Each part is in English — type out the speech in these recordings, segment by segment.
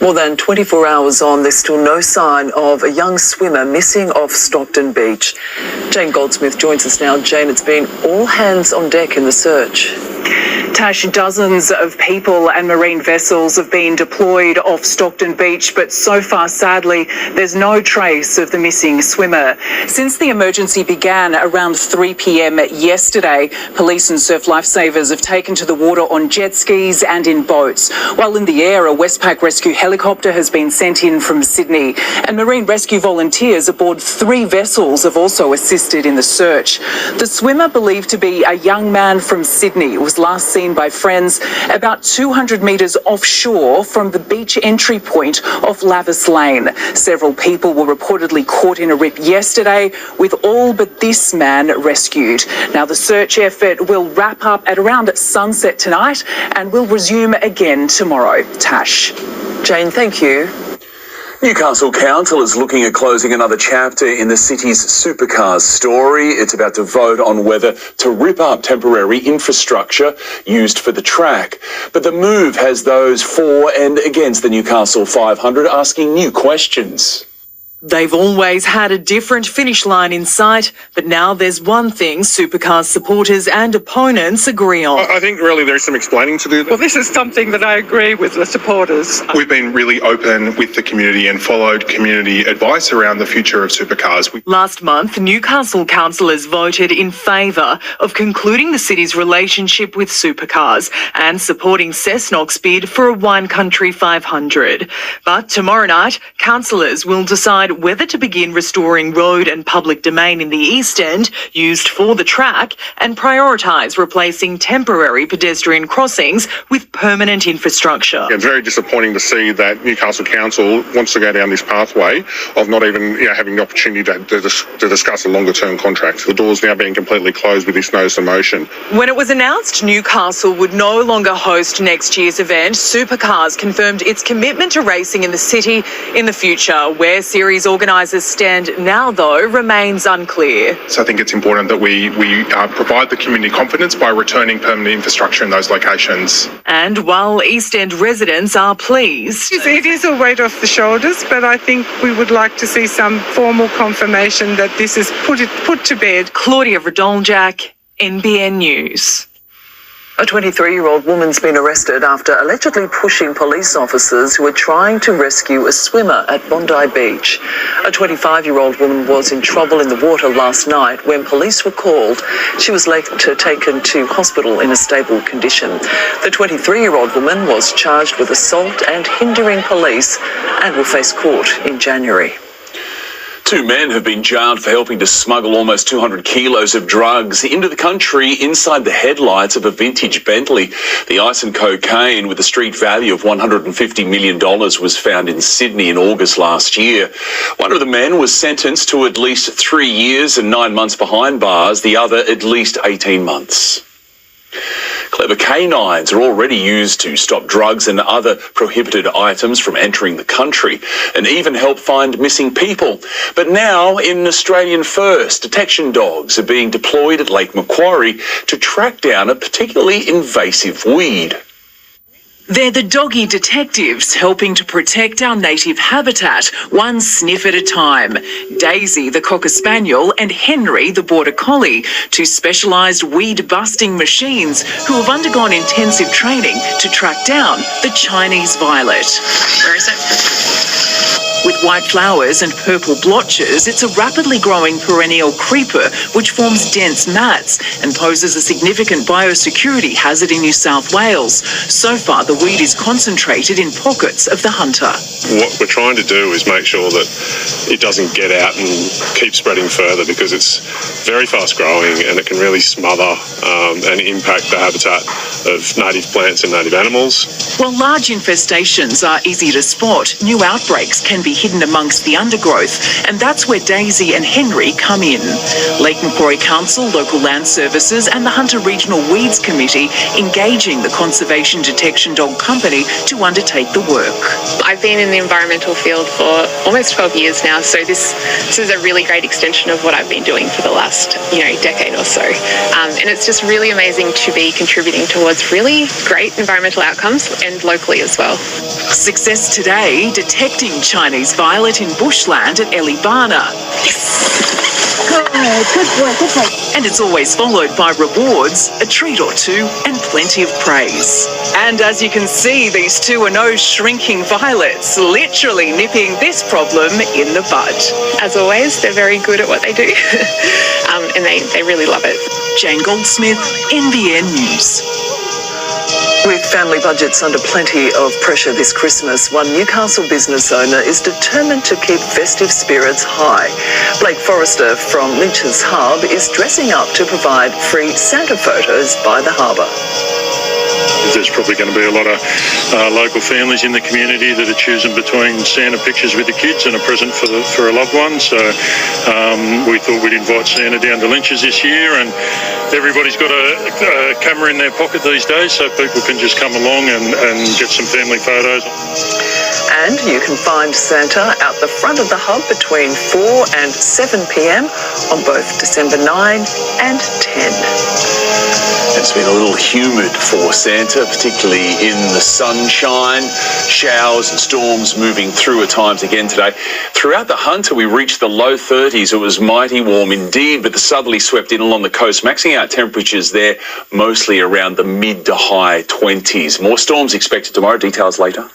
More than 24 hours on, there's still no sign of a young swimmer missing off Stockton Beach. Jane Goldsmith joins us now. Jane, it's been all hands on deck in the search. Tash, dozens of people and marine vessels have been deployed off Stockton Beach, but so far, sadly, there's no trace of the missing swimmer. Since the emergency began around 3 p.m. yesterday, police and surf lifesavers have taken to the water on jet skis and in boats. While in the air, a Westpac rescue helicopter has been sent in from Sydney, and marine rescue volunteers aboard 3 vessels have also assisted in the search. The swimmer, believed to be a young man from Sydney, was last seen by friends about 200 metres offshore from the beach entry point off Lavis Lane. Several people were reportedly caught in a rip yesterday, with all but this man rescued. Now, the search effort will wrap up at around sunset tonight and will resume again tomorrow. Tash. Jane, thank you. Newcastle Council is looking at closing another chapter in the city's supercars story. It's about to vote on whether to rip up temporary infrastructure used for the track. But the move has those for and against the Newcastle 500 asking new questions. They've always had a different finish line in sight, but now there's one thing supercars supporters and opponents agree on. I think really there's some explaining to do. Well, this is something that I agree with the supporters. We've been really open with the community and followed community advice around the future of supercars. Last month, Newcastle councillors voted in favour of concluding the city's relationship with supercars and supporting Cessnock's bid for a Wine Country 500. But tomorrow night, councillors will decide whether to begin restoring road and public domain in the East End used for the track and prioritise replacing temporary pedestrian crossings with permanent infrastructure. It's very disappointing to see that Newcastle Council wants to go down this pathway of not even having the opportunity to discuss a longer term contract. The door's now being completely closed with this notice of motion. When it was announced Newcastle would no longer host next year's event, Supercars confirmed its commitment to racing in the city in the future. Where series organisers stand now, though, remains unclear. So I think it's important that we provide the community confidence by returning permanent infrastructure in those locations. And while East End residents are pleased, It is a weight off the shoulders, but I think we would like to see some formal confirmation that this is put to bed. Claudia Radoljak, NBN News. A 23-year-old woman's been arrested after allegedly pushing police officers who were trying to rescue a swimmer at Bondi Beach. A 25-year-old woman was in trouble in the water last night when police were called. She was later taken to hospital in a stable condition. The 23-year-old woman was charged with assault and hindering police and will face court in January. 2 men have been jailed for helping to smuggle almost 200 kilos of drugs into the country inside the headlights of a vintage Bentley. The ice and cocaine, with a street value of $150 million, was found in Sydney in August last year. One of the men was sentenced to at least 3 years and 9 months behind bars, the other at least 18 months. Clever canines are already used to stop drugs and other prohibited items from entering the country and even help find missing people. But now, in an Australian first, detection dogs are being deployed at Lake Macquarie to track down a particularly invasive weed. They're the doggy detectives helping to protect our native habitat, one sniff at a time. Daisy, the Cocker Spaniel, and Henry, the Border Collie, 2 specialised weed-busting machines who have undergone intensive training to track down the Chinese violet. Where is it? With white flowers and purple blotches, it's a rapidly growing perennial creeper which forms dense mats and poses a significant biosecurity hazard in New South Wales. So far, the weed is concentrated in pockets of the hunter. What we're trying to do is make sure that it doesn't get out and keep spreading further, because it's very fast growing and it can really smother and impact the habitat of native plants and native animals. While large infestations are easy to spot, new outbreaks can be hidden amongst the undergrowth, and that's where Daisy and Henry come in. Lake Macquarie Council, local land services and the Hunter Regional Weeds Committee engaging the Conservation Detection Dog Company to undertake the work. I've been in the environmental field for almost 12 years now, so this is a really great extension of what I've been doing for the last, decade or so. And it's just really amazing to be contributing towards really great environmental outcomes and locally as well. Success today, detecting Chinese violet in bushland at Elibana. Good boy. And it's always followed by rewards, a treat or two, and plenty of praise. And as you can see, these two are no shrinking violets, literally nipping this problem in the bud. As always, they're very good at what they do, and they really love it. Jane Goldsmith, NBN News. With family budgets under plenty of pressure this Christmas, one Newcastle business owner is determined to keep festive spirits high. Blake Forrester from Lynch's Hub is dressing up to provide free Santa photos by the harbour. There's probably going to be a lot of local families in the community that are choosing between Santa pictures with the kids and a present for a loved one. So we thought we'd invite Santa down to Lynch's this year, and everybody's got a camera in their pocket these days, so people can just come along and get some family photos. And you can find Santa out the front of the hub between 4 and 7 p.m. on both December 9 and 10. It's been a little humid for Santa, particularly in the sunshine, showers and storms moving through at times again today. Throughout the Hunter, we reached the low 30s. It was mighty warm indeed, but the southerly swept in along the coast, maxing out temperatures there mostly around the mid to high 20s. More storms expected tomorrow. Details later.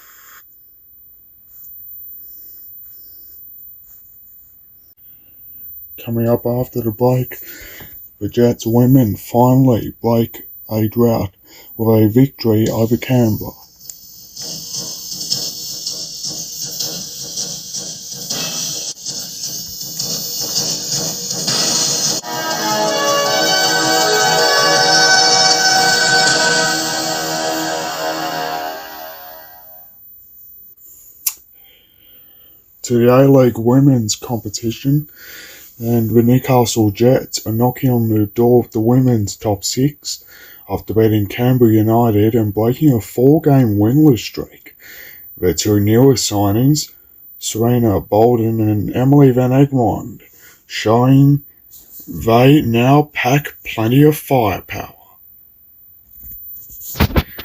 Coming up after the break, the Jets women finally break a drought with a victory over Canberra. To the A-League women's competition, and the Newcastle Jets are knocking on the door of the women's top 6 after beating Canberra United and breaking a 4-game winless streak. Their two newest signings, Serena Bolden and Emily Van Egmond, showing they now pack plenty of firepower.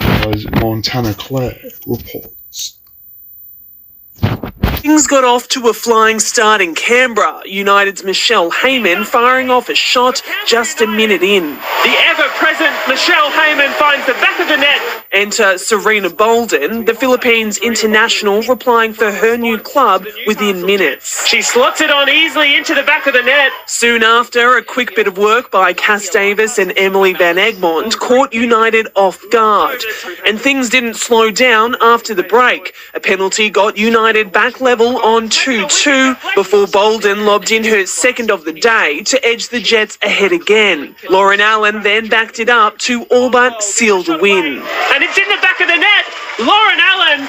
As Montana Claire reports. Things got off to a flying start in Canberra. United's Michelle Heyman firing off a shot just a minute in. The ever-present Michelle Heyman finds the back of the net. Enter Serena Bolden, the Philippines international, replying for her new club within minutes. She slots it on easily into the back of the net. Soon after, a quick bit of work by Cass Davis and Emily Van Egmond caught United off guard. And things didn't slow down after the break. A penalty got United back level on 2-2 before Bolden lobbed in her second of the day to edge the Jets ahead again. Lauren Allen then backed it up to all but seal the win. And it's in the back of the net. Lauren Allen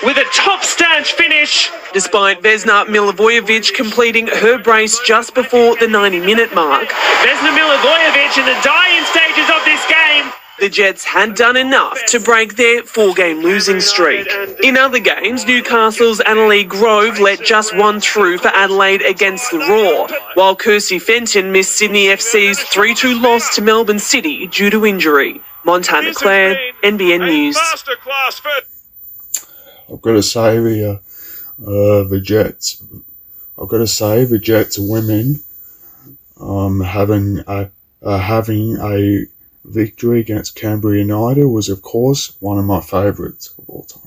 with a top-stance finish. Despite Vesna Milivojevic completing her brace just before the 90-minute mark. Vesna Milivojevic in the dying stages of this game. The Jets had done enough to break their 4-game losing streak. In other games, Newcastle's Annalee Grove let just one through for Adelaide against the Roar, while Kirsty Fenton missed Sydney FC's 3-2 loss to Melbourne City due to injury. Montana Claire, NBN News. I've got to say the Jets women having a victory against Canberra United was, of course, one of my favourites of all time.